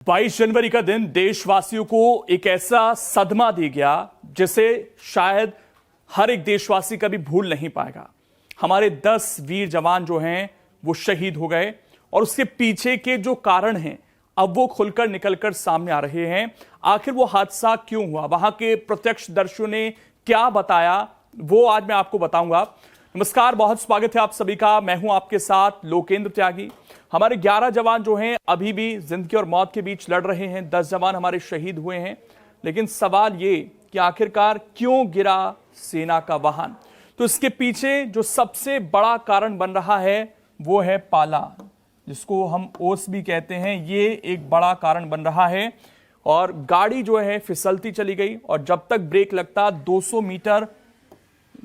22 जनवरी का दिन देशवासियों को एक ऐसा सदमा दे गया जिसे शायद हर एक देशवासी कभी भूल नहीं पाएगा। हमारे 10 वीर जवान जो हैं वो शहीद हो गए और उसके पीछे के जो कारण हैं अब वो खुलकर निकलकर सामने आ रहे हैं। आखिर वो हादसा क्यों हुआ, वहां के प्रत्यक्षदर्शियों ने क्या बताया, वो आज मैं आपको बताऊंगा। नमस्कार, बहुत स्वागत है आप सभी का। मैं हूं आपके साथ लोकेंद्र त्यागी। हमारे 11 जवान जो हैं अभी भी जिंदगी और मौत के बीच लड़ रहे हैं। 10 जवान हमारे शहीद हुए हैं, लेकिन सवाल ये कि आखिरकार क्यों गिरा सेना का वाहन। तो इसके पीछे जो सबसे बड़ा कारण बन रहा है वो है पाला, जिसको हम ओस भी कहते हैं। ये एक बड़ा कारण बन रहा है और गाड़ी जो है फिसलती चली गई और जब तक ब्रेक लगता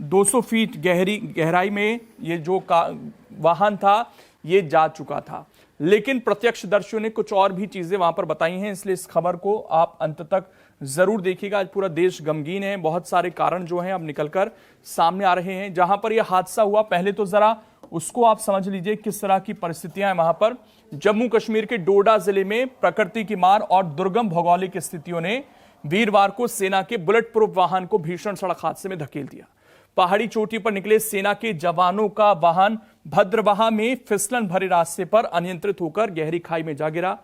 200 फीट गहराई में ये जो वाहन था ये जा चुका था। लेकिन प्रत्यक्षदर्शियों ने कुछ और भी चीजें वहां पर बताई हैं, इसलिए इस खबर को आप अंत तक जरूर देखिएगा। आज पूरा देश गमगीन है। बहुत सारे कारण जो हैं अब निकलकर सामने आ रहे हैं। जहां पर यह हादसा हुआ, पहले तो जरा उसको आप समझ लीजिए किस तरह की परिस्थितियां हैं वहां पर। जम्मू कश्मीर के डोडा जिले में प्रकृति की मार और दुर्गम भौगोलिक स्थितियों ने वीरवार को सेना के बुलेट प्रूफ वाहन को भीषण सड़क हादसे में धकेल दिया। पहाड़ी चोटी पर निकले सेना के जवानों का वाहन भद्रवाह में फिसलन भरे रास्ते पर अनियंत्रित होकर गहरी खाई में जा गिरा।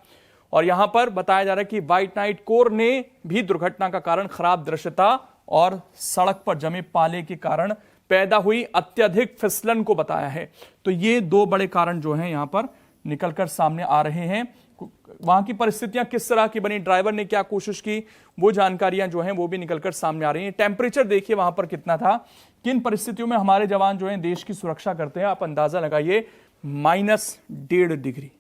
और यहां पर बताया जा रहा है कि व्हाइट नाइट कोर ने भी दुर्घटना का कारण खराब दृश्यता और सड़क पर जमे पाले के कारण पैदा हुई अत्यधिक फिसलन को बताया है। तो ये दो बड़े कारण जो हैं यहां पर निकलकर सामने आ रहे हैं। वहां की परिस्थितियां किस तरह की बनी, ड्राइवर ने क्या कोशिश की, वो जानकारियां जो हैं वो भी निकलकर सामने आ रही हैं। टेम्परेचर देखिए वहां पर कितना था, किन परिस्थितियों में हमारे जवान जो हैं देश की सुरक्षा करते हैं। आप अंदाजा लगाइए, -1.5 डिग्री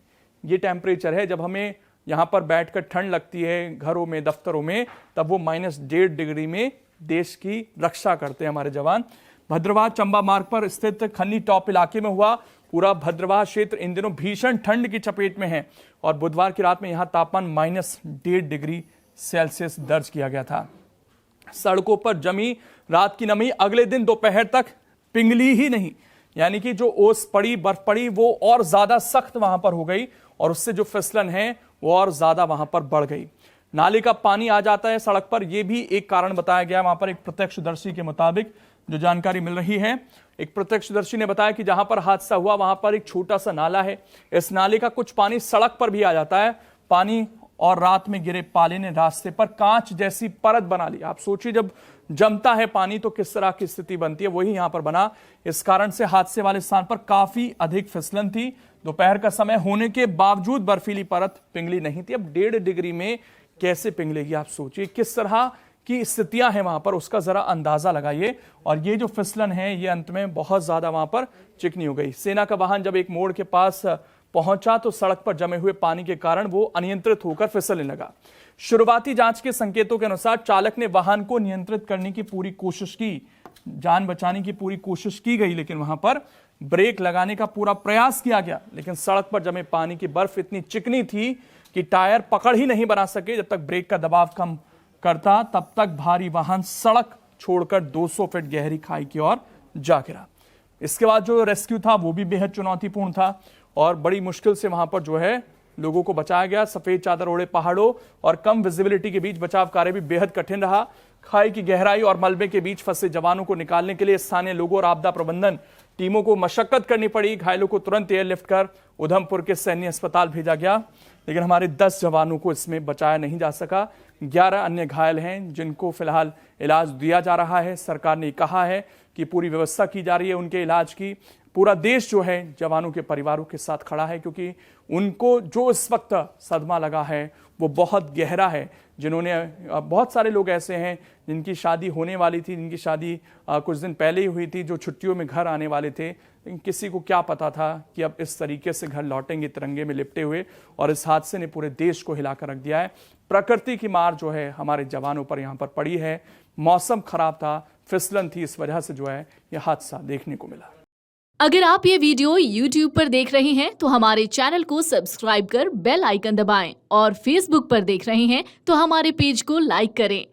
ये टेम्परेचर है। जब हमें यहां पर बैठकर ठंड लगती है घरों में, दफ्तरों में, तब वो -1.5 डिग्री में देश की रक्षा करते हैं हमारे जवान। भद्रवाह चंबा मार्ग पर स्थित खन्नी टॉप इलाके में हुआ। पूरा भद्रवाह क्षेत्र इन दिनों भीषण ठंड की चपेट में है और बुधवार की रात में यहां तापमान -1.5 डिग्री सेल्सियस दर्ज किया गया था। सड़कों पर जमी रात की नमी अगले दिन दोपहर तक पिघली ही नहीं, यानी कि जो ओस पड़ी, बर्फ पड़ी, वो और ज्यादा सख्त वहां पर हो गई और उससे जो फिसलन है वो और ज्यादा वहां पर बढ़ गई। नाले का पानी आ जाता है सड़क पर, यह भी एक कारण बताया गया वहां पर। एक प्रत्यक्षदर्शी के मुताबिक जो जानकारी मिल रही है, एक प्रत्यक्षदर्शी ने बताया कि जहां पर हादसा हुआ वहां पर एक छोटा सा नाला है। इस नाले का कुछ पानी सड़क पर भी आ जाता है। पानी और रात में गिरे पाले ने रास्ते पर कांच जैसी परत बना ली। आप सोचिए, जब जमता है पानी तो किस तरह की स्थिति बनती है, वही यहां पर बना। इस कारण से हादसे वाले स्थान पर काफी अधिक फिसलन थी। दोपहर का समय होने के बावजूद बर्फीली परत पिघली नहीं थी। अब 1.5 डिग्री में कैसे पिघलेगी, आप सोचिए किस तरह की स्थितियां हैं वहां पर, उसका जरा अंदाजा लगाइए। और ये जो फिसलन है ये अंत में बहुत ज्यादा वहां पर चिकनी हो गई। सेना का वाहन जब एक मोड़ के पास पहुंचा तो सड़क पर जमे हुए पानी के कारण वो अनियंत्रित होकर फिसलने लगा। शुरुआती जांच के संकेतों के अनुसार चालक ने वाहन को नियंत्रित करने की पूरी कोशिश की, जान बचाने की पूरी कोशिश की गई, लेकिन वहां पर ब्रेक लगाने का पूरा प्रयास किया गया, लेकिन सड़क पर जमे पानी की बर्फ इतनी चिकनी थी कि टायर पकड़ ही नहीं बना सके। जब तक ब्रेक का दबाव कम करता तब तक भारी वाहन सड़क छोड़कर 200 फीट गहरी खाई की ओर जा गिरा। इसके बाद जो रेस्क्यू था वो भी बेहद चुनौतीपूर्ण था और बड़ी मुश्किल से वहां पर जो है लोगों को बचाया गया। सफेद चादर ओढ़े पहाड़ों और कम विजिबिलिटी के बीच बचाव कार्य भी बेहद कठिन रहा। खाई की गहराई और मलबे के बीच फंसे जवानों को निकालने के लिए स्थानीय लोगों और आपदा प्रबंधन टीमों को मशक्कत करनी पड़ी। घायलों को तुरंत एयरलिफ्ट कर उधमपुर के सैन्य अस्पताल भेजा गया, लेकिन हमारे 10 जवानों को इसमें बचाया नहीं जा सका। 11 अन्य घायल हैं जिनको फिलहाल इलाज दिया जा रहा है। सरकार ने कहा है कि पूरी व्यवस्था की जा रही है उनके इलाज की। पूरा देश जो है जवानों के परिवारों के साथ खड़ा है, क्योंकि उनको जो इस वक्त सदमा लगा है वो बहुत गहरा है। जिन्होंने बहुत सारे लोग ऐसे हैं जिनकी शादी होने वाली थी, जिनकी शादी कुछ दिन पहले ही हुई थी, जो छुट्टियों में घर आने वाले थे, लेकिन किसी को क्या पता था कि अब इस तरीके से घर लौटेंगे तिरंगे में लिपटे हुए। और इस हादसे ने पूरे देश को हिलाकर रख दिया है। प्रकृति की मार जो है हमारे जवानों पर यहाँ पर पड़ी है। मौसम खराब था, फिसलन थी, इस वजह से जो है यह हादसा देखने को मिला। अगर आप ये वीडियो YouTube पर देख रहे हैं तो हमारे चैनल को सब्सक्राइब कर बेल आइकन दबाएं और Facebook पर देख रहे हैं तो हमारे पेज को लाइक करें।